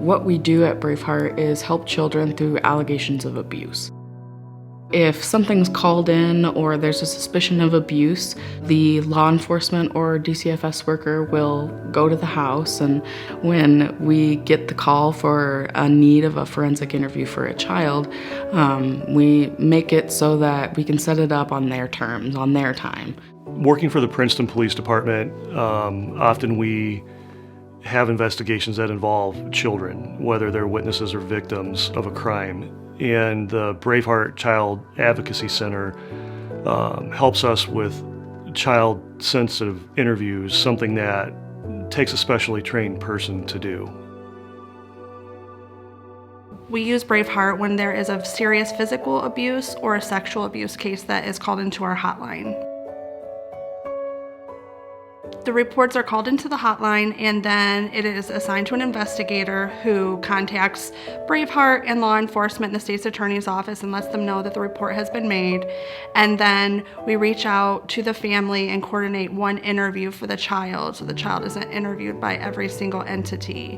What we do at Braveheart is help children through allegations of abuse. If something's called in or there's a suspicion of abuse, the law enforcement or DCFS worker will go to the house, and when we get the call for a need of a forensic interview for a child, we make it so that we can set it up on their terms, on their time. Working for the Princeton Police Department, often we have investigations that involve children, whether they're witnesses or victims of a crime. And the Braveheart Child Advocacy Center helps us with child-sensitive interviews, something that takes a specially trained person to do. We use Braveheart when there is a serious physical abuse or a sexual abuse case that is called into our hotline. The reports are called into the hotline, and then it is assigned to an investigator who contacts Braveheart and law enforcement in the state's attorney's office and lets them know that the report has been made. And then we reach out to the family and coordinate one interview for the child, so the child isn't interviewed by every single entity.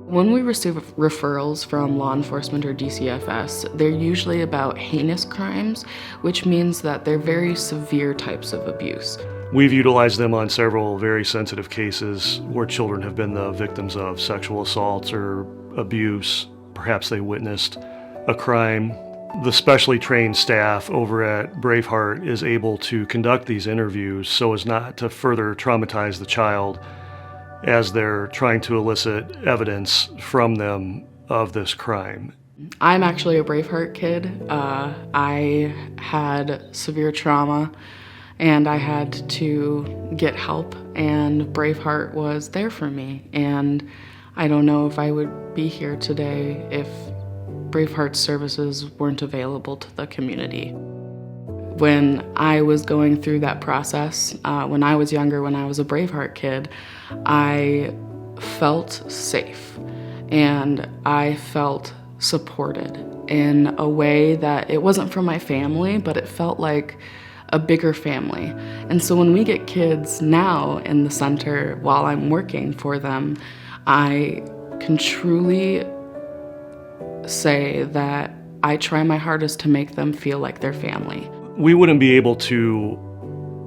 When we receive referrals from law enforcement or DCFS, they're usually about heinous crimes, which means that they're very severe types of abuse. We've utilized them on several very sensitive cases where children have been the victims of sexual assaults or abuse. Perhaps they witnessed a crime. The specially trained staff over at Braveheart is able to conduct these interviews so as not to further traumatize the child as they're trying to elicit evidence from them of this crime. I'm actually a Braveheart kid. I had severe trauma and I had to get help, and Braveheart was there for me. And I don't know if I would be here today if Braveheart's services weren't available to the community. When I was going through that process, when I was younger, when I was a Braveheart kid, I felt safe and I felt supported in a way that it wasn't from my family, but it felt like a bigger family. And so when we get kids now in the center while I'm working for them, I can truly say that I try my hardest to make them feel like they're family. We wouldn't be able to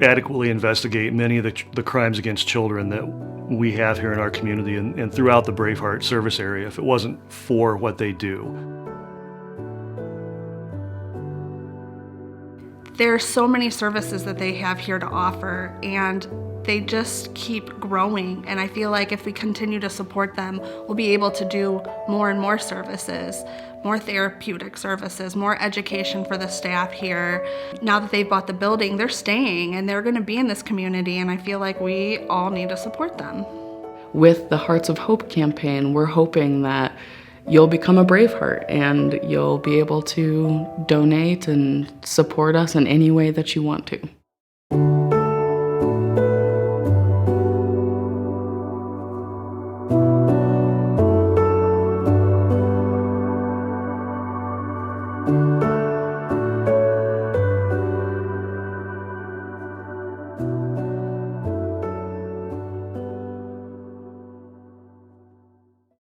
adequately investigate many of the crimes against children that we have here in our community and throughout the Braveheart service area if it wasn't for what they do. There are so many services that they have here to offer, and they just keep growing. And I feel like if we continue to support them, we'll be able to do more and more services, more therapeutic services, more education for the staff here. Now that they've bought the building, they're staying and they're going to be in this community, and I feel like we all need to support them. With the Hearts of Hope campaign, we're hoping that you'll become a Braveheart and you'll be able to donate and support us in any way that you want to.